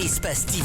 Espace TV.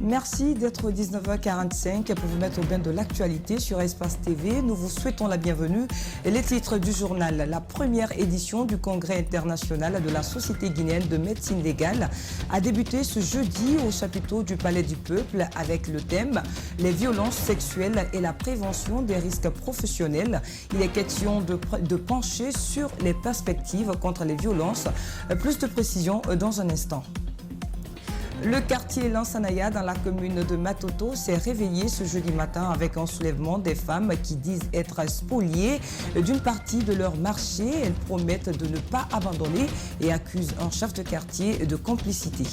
Merci d'être 19h45 pour vous mettre au bain de l'actualité sur Espace TV. Nous vous souhaitons la bienvenue. Et les titres du journal. La première édition du Congrès international de la Société guinéenne de médecine légale a débuté ce jeudi au chapiteau du Palais du Peuple avec le thème « Les violences sexuelles et la prévention des risques professionnels ». Il est question de pencher sur les perspectives contre les violences. Plus de précisions dans un instant. Le quartier Lansanaya dans la commune de Matoto s'est réveillé ce jeudi matin avec un soulèvement des femmes qui disent être spoliées d'une partie de leur marché. Elles promettent de ne pas abandonner et accusent un chef de quartier de complicité.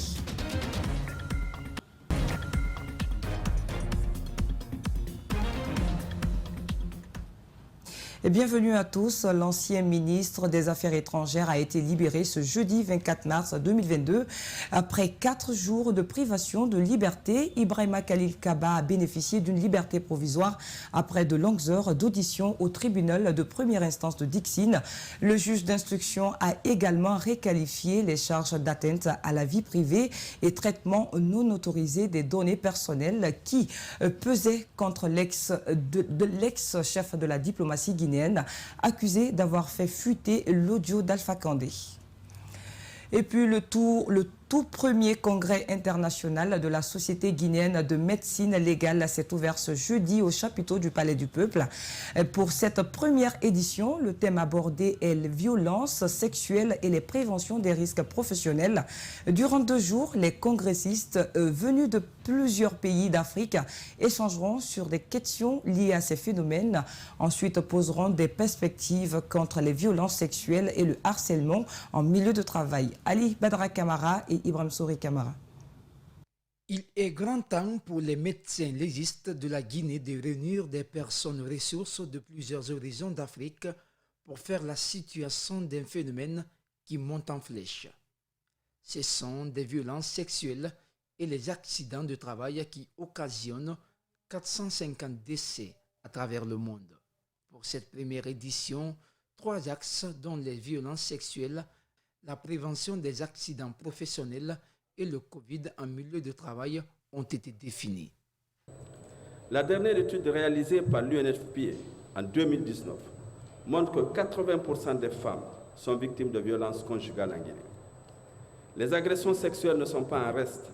Et bienvenue à tous. L'ancien ministre des Affaires étrangères a été libéré ce jeudi 24 mars 2022. Après 4 jours de privation de liberté, Ibrahima Khalil Kaba a bénéficié d'une liberté provisoire après de longues heures d'audition au tribunal de première instance de Dixine. Le juge d'instruction a également réqualifié les charges d'atteinte à la vie privée et traitement non autorisé des données personnelles qui pesaient contre l'ex-chef de la diplomatie guinéenne, accusé d'avoir fait fuiter l'audio d'Alpha Condé. Et puis le tout premier congrès international de la Société guinéenne de médecine légale s'est ouvert ce jeudi au chapiteau du Palais du Peuple. Pour cette première édition, le thème abordé est les violences sexuelles et les préventions des risques professionnels. Durant 2 jours, les congressistes venus de plusieurs pays d'Afrique échangeront sur des questions liées à ces phénomènes. Ensuite, poseront des perspectives contre les violences sexuelles et le harcèlement en milieu de travail. Ali Badra Kamara et Ibrahim Souri Kamara. Il est grand temps pour les médecins légistes de la Guinée de réunir des personnes ressources de plusieurs horizons d'Afrique pour faire la situation d'un phénomène qui monte en flèche. Ce sont des violences sexuelles et les accidents de travail qui occasionnent 450 décès à travers le monde. Pour cette première édition, 3 axes dont les violences sexuelles, la prévention des accidents professionnels et le Covid en milieu de travail ont été définis. La dernière étude réalisée par l'UNFPA en 2019 montre que 80% des femmes sont victimes de violences conjugales en Guinée. Les agressions sexuelles ne sont pas en reste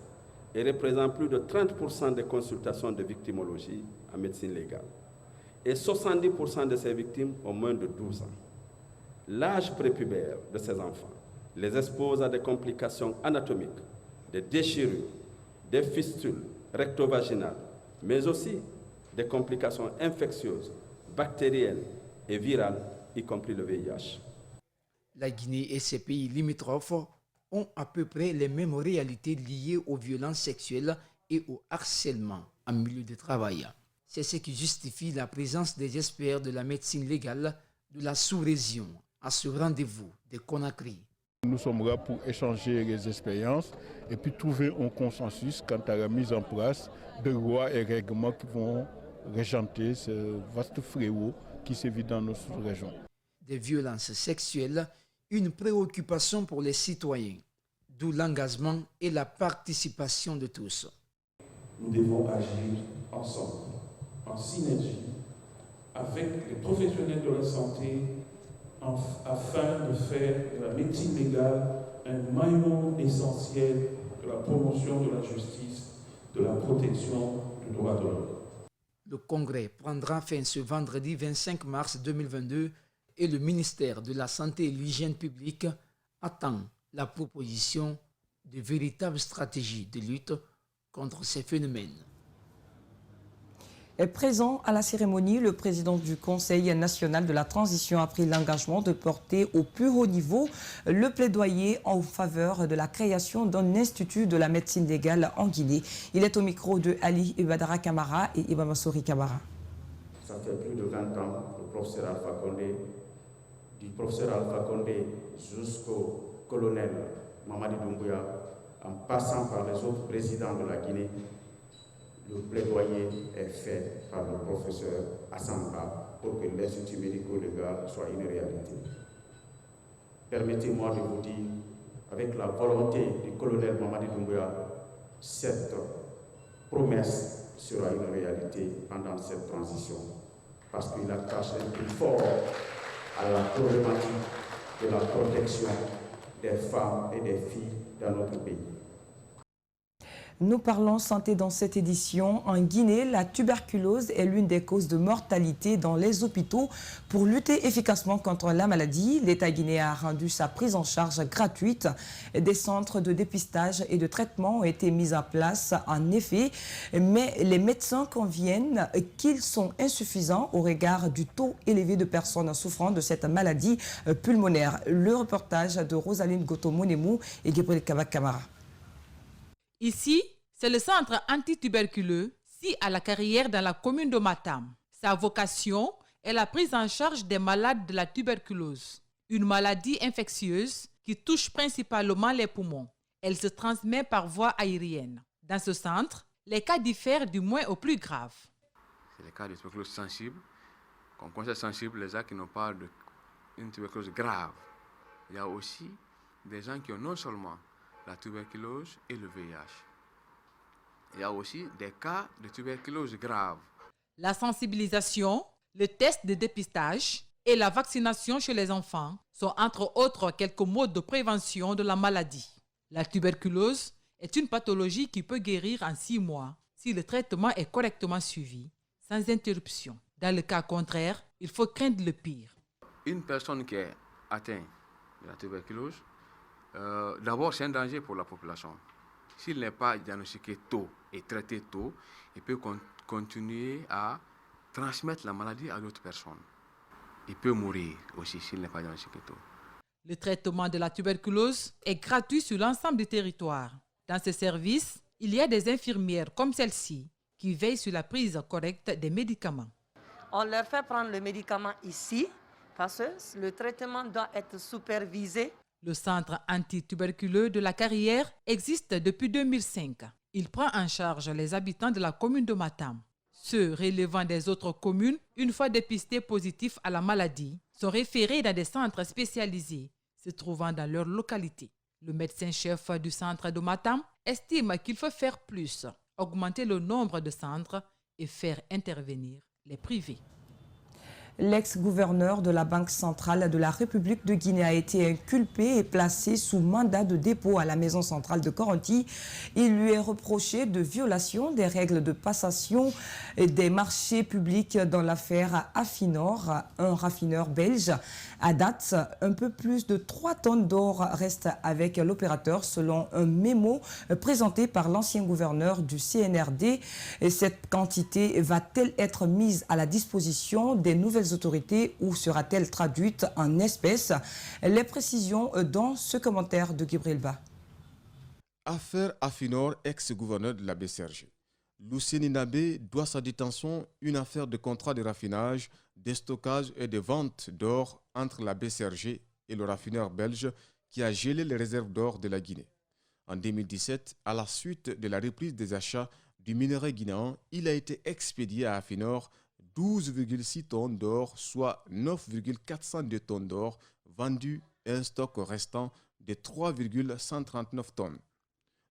et représentent plus de 30% des consultations de victimologie en médecine légale. Et 70% de ces victimes ont moins de 12 ans. L'âge prépubère de ces enfants les expose à des complications anatomiques, des déchirures, des fistules rectovaginales, mais aussi des complications infectieuses, bactériennes et virales, y compris le VIH. La Guinée et ses pays limitrophes ont à peu près les mêmes réalités liées aux violences sexuelles et au harcèlement en milieu de travail. C'est ce qui justifie la présence des experts de la médecine légale de la sous-région à ce rendez-vous de Conakry. Nous sommes là pour échanger les expériences et puis trouver un consensus quant à la mise en place de lois et règlements qui vont régenter ce vaste fléau qui sévit dans nos sous-régions. Des violences sexuelles, une préoccupation pour les citoyens, d'où l'engagement et la participation de tous. Nous devons agir ensemble, en synergie, avec les professionnels de la santé, afin de faire de la médecine légale un maillon essentiel de la promotion de la justice, de la protection du droit de l'homme. Le congrès prendra fin ce vendredi 25 mars 2022 et le ministère de la Santé et de l'Hygiène publique attend la proposition de véritables stratégies de lutte contre ces phénomènes. Est présent à la cérémonie, le président du Conseil national de la transition a pris l'engagement de porter au plus haut niveau le plaidoyer en faveur de la création d'un institut de la médecine légale en Guinée. Il est au micro de Ali Badra Kamara et Ibrahima Souri Kamara. Ça fait plus de 20 ans, le professeur Alpha Condé, du professeur Alpha Condé jusqu'au colonel Mamadi Doumbouya, en passant par les autres présidents de la Guinée, le plaidoyer est fait par le professeur Assamba pour que l'Institut médico-légal soit une réalité. Permettez-moi de vous dire, avec la volonté du colonel Mamadi Doumbouya, cette promesse sera une réalité pendant cette transition, parce qu'il attache un plus fort à la problématique de la protection des femmes et des filles dans notre pays. Nous parlons santé dans cette édition. En Guinée, la tuberculose est l'une des causes de mortalité dans les hôpitaux. Pour lutter efficacement contre la maladie, l'État guinéen a rendu sa prise en charge gratuite. Des centres de dépistage et de traitement ont été mis en place, en effet, mais les médecins conviennent qu'ils sont insuffisants au regard du taux élevé de personnes souffrant de cette maladie pulmonaire. Le reportage de Rosaline Goto-Monemou et Gabriel Kabak-Kamara. Ici, c'est le centre antituberculeux, si à la Carrière dans la commune de Matam. Sa vocation est la prise en charge des malades de la tuberculose, une maladie infectieuse qui touche principalement les poumons. Elle se transmet par voie aérienne. Dans ce centre, les cas diffèrent du moins au plus grave. C'est les cas de tuberculose sensible. Qu'on considère sensible les gens qui n'ont pas une tuberculose grave. Il y a aussi des gens qui ont non seulement la tuberculose et le VIH. Il y a aussi des cas de tuberculose grave. La sensibilisation, le test de dépistage et la vaccination chez les enfants sont entre autres quelques modes de prévention de la maladie. La tuberculose est une pathologie qui peut guérir en 6 mois si le traitement est correctement suivi, sans interruption. Dans le cas contraire, il faut craindre le pire. Une personne qui est atteinte de la tuberculose, d'abord, c'est un danger pour la population. S'il n'est pas diagnostiqué tôt et traité tôt, il peut continuer à transmettre la maladie à d'autres personnes. Il peut mourir aussi s'il n'est pas diagnostiqué tôt. Le traitement de la tuberculose est gratuit sur l'ensemble du territoire. Dans ce service, il y a des infirmières comme celle-ci qui veillent sur la prise correcte des médicaments. On leur fait prendre le médicament ici parce que le traitement doit être supervisé. Le centre antituberculeux de la Carrière existe depuis 2005. Il prend en charge les habitants de la commune de Matam. Ceux relevant des autres communes, une fois dépistés positifs à la maladie, sont référés dans des centres spécialisés se trouvant dans leur localité. Le médecin-chef du centre de Matam estime qu'il faut faire plus, augmenter le nombre de centres et faire intervenir les privés. L'ex-gouverneur de la Banque centrale de la République de Guinée a été inculpé et placé sous mandat de dépôt à la maison centrale de Koronti. Il lui est reproché de violation des règles de passation des marchés publics dans l'affaire Afinor, un raffineur belge. À date, un peu plus de 3 tonnes d'or restent avec l'opérateur selon un mémo présenté par l'ancien gouverneur du CNRD. Et cette quantité va-t-elle être mise à la disposition des nouvelles autorités ou sera-t-elle traduite en espèces? Les précisions dans ce commentaire de Gabriel Ba. Affaire Afinor, ex-gouverneur de la BCRG. Lucien Nabé doit sa détention une affaire de contrat de raffinage, de stockage et de vente d'or entre la BCRG et le raffineur belge qui a gelé les réserves d'or de la Guinée. En 2017, à la suite de la reprise des achats du minerai guinéen, il a été expédié à Afinor 12,6 tonnes d'or, soit 9,402 tonnes d'or, vendues et un stock restant de 3,139 tonnes.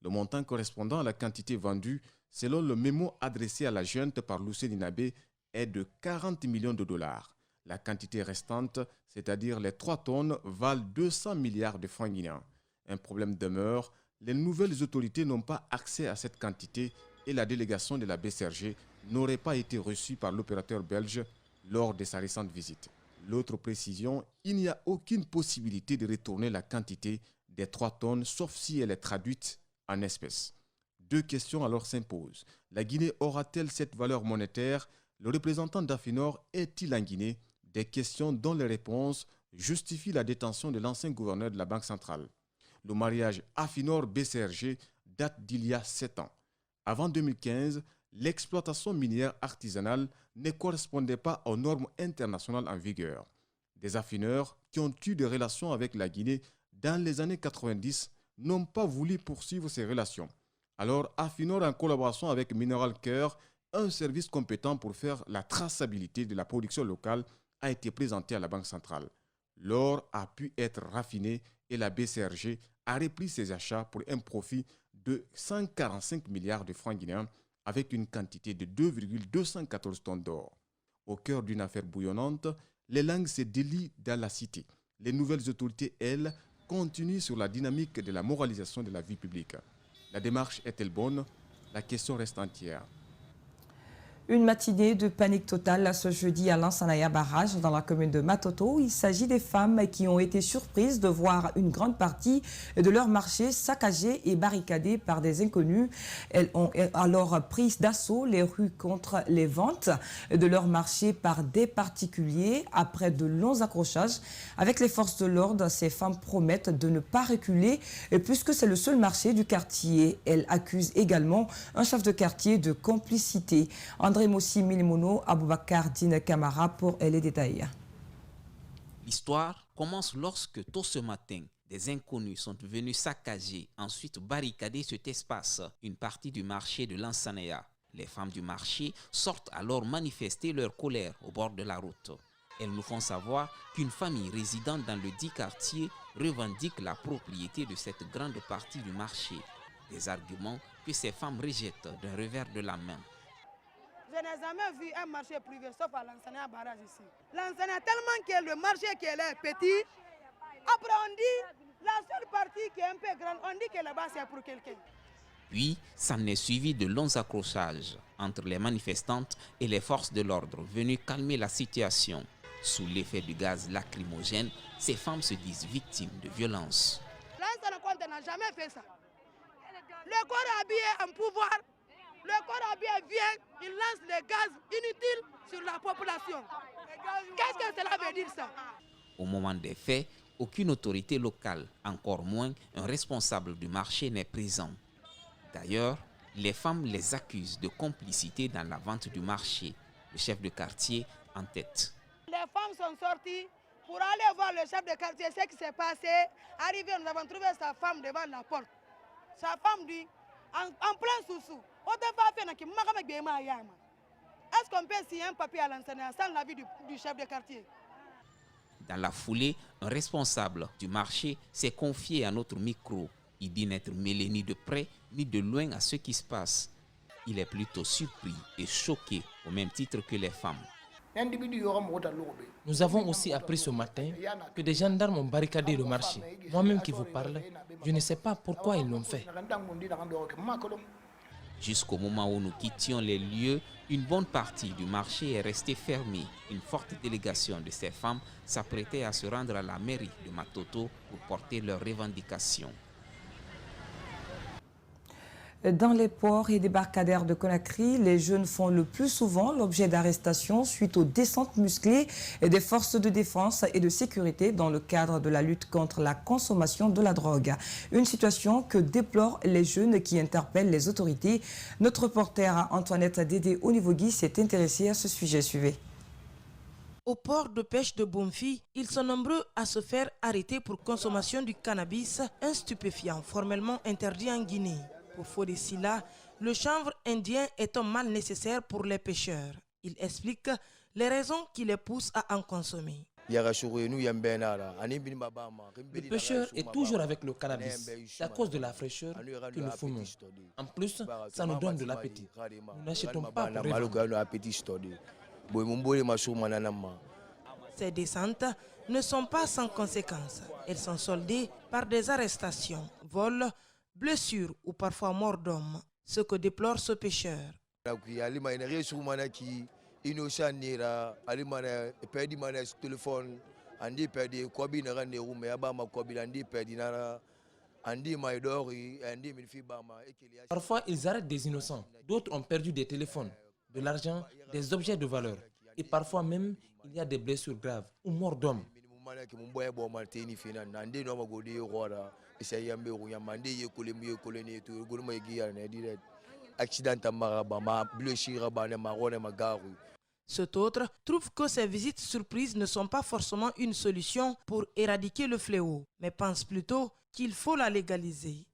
Le montant correspondant à la quantité vendue, selon le mémo adressé à la junte par Lucien Nabé, est de 40 millions de dollars. La quantité restante, c'est-à-dire les 3 tonnes, valent 200 milliards de francs guinéens. Un problème demeure, les nouvelles autorités n'ont pas accès à cette quantité et la délégation de la BCRG n'aurait pas été reçue par l'opérateur belge lors de sa récente visite. L'autre précision, il n'y a aucune possibilité de retourner la quantité des 3 tonnes, sauf si elle est traduite en espèces. 2 questions alors s'imposent. La Guinée aura-t-elle cette valeur monétaire? Le représentant d'Afinor est-il en Guinée? Des questions dont les réponses justifient la détention de l'ancien gouverneur de la Banque centrale. Le mariage Afinor-BCRG date d'il y a 7 ans. Avant 2015, l'exploitation minière artisanale ne correspondait pas aux normes internationales en vigueur. Des affineurs qui ont eu des relations avec la Guinée dans les années 90 n'ont pas voulu poursuivre ces relations. Alors, Afinor, en collaboration avec Mineral Care, un service compétent pour faire la traçabilité de la production locale, a été présenté à la Banque centrale. L'or a pu être raffiné et la BCRG a repris ses achats pour un profit de 145 milliards de francs guinéens avec une quantité de 2,214 tonnes d'or. Au cœur d'une affaire bouillonnante, les langues se délient dans la cité. Les nouvelles autorités, elles, continuent sur la dynamique de la moralisation de la vie publique. La démarche est-elle bonne? La question reste entière. Une matinée de panique totale ce jeudi à Lansanaya Barrage dans la commune de Matoto. Il s'agit des femmes qui ont été surprises de voir une grande partie de leur marché saccagé et barricadé par des inconnus. Elles ont alors pris d'assaut les rues contre les ventes de leur marché par des particuliers. Après de longs accrochages avec les forces de l'ordre, ces femmes promettent de ne pas reculer puisque c'est le seul marché du quartier. Elles accusent également un chef de quartier de complicité. André Mossi Milimono, Aboubakar Dine Kamara pour les détails. L'histoire commence lorsque tôt ce matin, des inconnus sont venus saccager, ensuite barricader cet espace, une partie du marché de Lansanaya. Les femmes du marché sortent alors manifester leur colère au bord de la route. Elles nous font savoir qu'une famille résidant dans le dit quartier revendique la propriété de cette grande partie du marché. Des arguments que ces femmes rejettent d'un revers de la main. Je n'ai jamais vu un marché privé sauf à Lansanaya Barrage ici. Lansanaya tellement que le marché qui est petit. Après on dit la seule partie qui est un peu grande, on dit que là-bas c'est pour quelqu'un. Puis, s'en est suivi de longs accrochages entre les manifestantes et les forces de l'ordre venues calmer la situation. Sous l'effet du gaz lacrymogène, ces femmes se disent victimes de violences. Lansanaya n'a jamais fait ça. Le corps habillé en pouvoir. Le corps habillé vient, il lance les gaz inutiles sur la population. Qu'est-ce que cela veut dire ça? Au moment des faits, aucune autorité locale, encore moins un responsable du marché n'est présent. D'ailleurs, les femmes les accusent de complicité dans la vente du marché, le chef de quartier en tête. Les femmes sont sorties pour aller voir le chef de quartier, ce qui s'est passé. Arrivé, nous avons trouvé sa femme devant la porte. Sa femme dit, en plein sous-sous. Est-ce qu'on peut signer un papier à Lansanaya sans l'avis du chef de quartier? Dans la foulée, un responsable du marché s'est confié à notre micro. Il dit n'être mêlé ni de près ni de loin à ce qui se passe. Il est plutôt surpris et choqué au même titre que les femmes. Nous avons aussi appris ce matin que des gendarmes ont barricadé le marché. Moi-même qui vous parle, je ne sais pas pourquoi ils l'ont fait. Jusqu'au moment où nous quittions les lieux, une bonne partie du marché est restée fermée. Une forte délégation de ces femmes s'apprêtait à se rendre à la mairie de Matoto pour porter leurs revendications. Dans les ports et débarcadères de Conakry, les jeunes font le plus souvent l'objet d'arrestations suite aux descentes musclées des forces de défense et de sécurité dans le cadre de la lutte contre la consommation de la drogue. Une situation que déplorent les jeunes qui interpellent les autorités. Notre reporter Antoinette Dédé Onivogui s'est intéressée à ce sujet. Suivez. Au port de pêche de Bonfi, ils sont nombreux à se faire arrêter pour consommation du cannabis, un stupéfiant formellement interdit en Guinée. Pour Fodé Silla, le chanvre indien est un mal nécessaire pour les pêcheurs. Il explique les raisons qui les poussent à en consommer. Le pêcheur est toujours avec le cannabis. C'est à cause de la fraîcheur que nous fumons. En plus, ça nous donne de l'appétit. Nous n'achetons pas pour revendre. Ces descentes ne sont pas sans conséquences. Elles sont soldées par des arrestations, vols, blessures ou parfois mort d'homme, ce que déplore ce pêcheur. Parfois, ils arrêtent des innocents. D'autres ont perdu des téléphones, de l'argent, des objets de valeur. Et parfois même, il y a des blessures graves ou mort d'homme. Cet autre trouve que ces visites surprises ne sont pas forcément une solution pour éradiquer le fléau, mais pense plutôt qu'il faut la légaliser.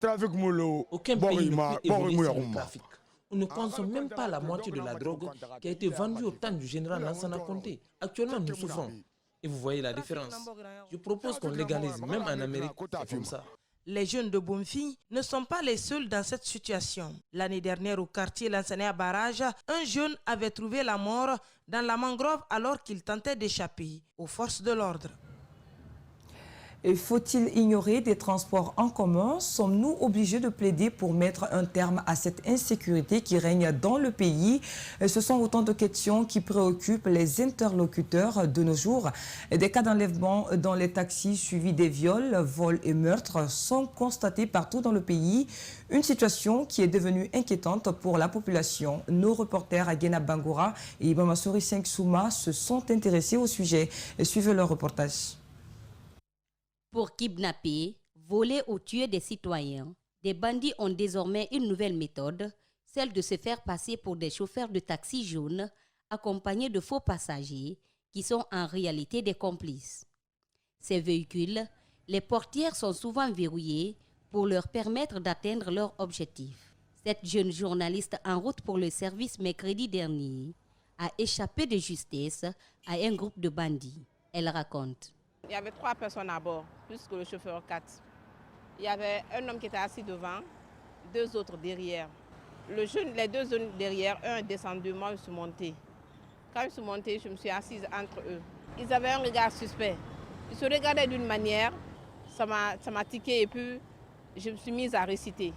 Aucun pays ne peut évoluer sans le trafic. On ne consomme même pas la moitié de la drogue qui a été vendue au temps du général Lansana Conté. Actuellement, nous souffrons. Et vous voyez la différence. Je propose qu'on légalise, même en Amérique, c'est comme ça. Les jeunes de Bonfi ne sont pas les seuls dans cette situation. L'année dernière, au quartier Lansana Barrage, un jeune avait trouvé la mort dans la mangrove alors qu'il tentait d'échapper aux forces de l'ordre. Et faut-il ignorer des transports en commun? Sommes-nous obligés de plaider pour mettre un terme à cette insécurité qui règne dans le pays? Ce sont autant de questions qui préoccupent les interlocuteurs de nos jours. Des cas d'enlèvement dans les taxis suivis des viols, vols et meurtres sont constatés partout dans le pays. Une situation qui est devenue inquiétante pour la population. Nos reporters à Guéna Bangoura et Ibamasouri Souma se sont intéressés au sujet. Suivez leur reportage. Pour kidnapper, voler ou tuer des citoyens, des bandits ont désormais une nouvelle méthode, celle de se faire passer pour des chauffeurs de taxi jaunes accompagnés de faux passagers qui sont en réalité des complices. Ces véhicules, les portières sont souvent verrouillées pour leur permettre d'atteindre leur objectif. Cette jeune journaliste en route pour le service mercredi dernier a échappé de justesse à un groupe de bandits. Elle raconte. Il y avait 3 personnes à bord, plus que le chauffeur 4. Il y avait un homme qui était assis devant, 2 autres derrière. Les 2 jeunes derrière, un est descendu, moi je suis montée. Quand je suis montée, je me suis assise entre eux. Ils avaient un regard suspect. Ils se regardaient d'une manière, ça m'a tiqué et puis je me suis mise à réciter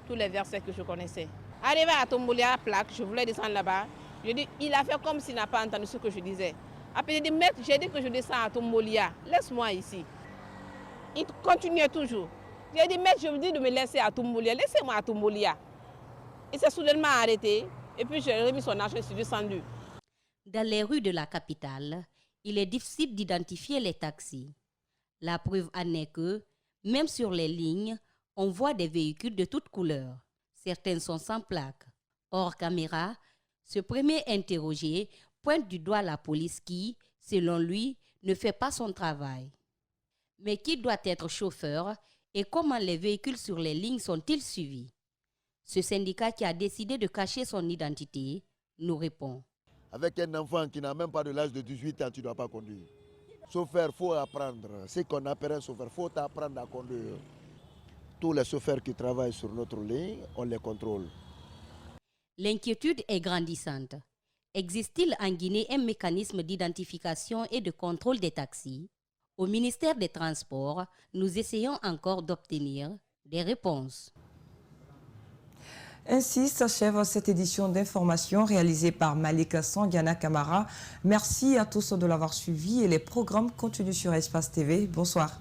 tous les versets que je connaissais. Arrivé à Tomboulia, plaque, je voulais descendre là-bas. Je dis, il a fait comme s'il n'a pas entendu ce que je disais. Après, j'ai dit, maître, j'ai dit que je descends à Tombolia. Laisse-moi ici. Il continuait toujours. J'ai dit, maître, je vous dis de me laisser à Tombolia. Laissez-moi à Tombolia. Il s'est soudainement arrêté. Et puis, j'ai remis son argent et je suis descendu. Dans les rues de la capitale, il est difficile d'identifier les taxis. La preuve en est que, même sur les lignes, on voit des véhicules de toutes couleurs. Certains sont sans plaque. Hors caméra, ce premier interrogé pointe du doigt la police qui, selon lui, ne fait pas son travail. Mais qui doit être chauffeur et comment les véhicules sur les lignes sont-ils suivis? Ce syndicat qui a décidé de cacher son identité nous répond. Avec un enfant qui n'a même pas de l'âge de 18 ans, tu ne dois pas conduire. Chauffeur, il faut apprendre. Ce qu'on appelle un chauffeur, il faut apprendre à conduire. Tous les chauffeurs qui travaillent sur notre ligne, on les contrôle. L'inquiétude est grandissante. Existe-t-il en Guinée un mécanisme d'identification et de contrôle des taxis? Au ministère des Transports, nous essayons encore d'obtenir des réponses. Ainsi s'achève cette édition d'information réalisée par Malika Sangiana Kamara. Merci à tous de l'avoir suivi et les programmes continuent sur Espace TV. Bonsoir.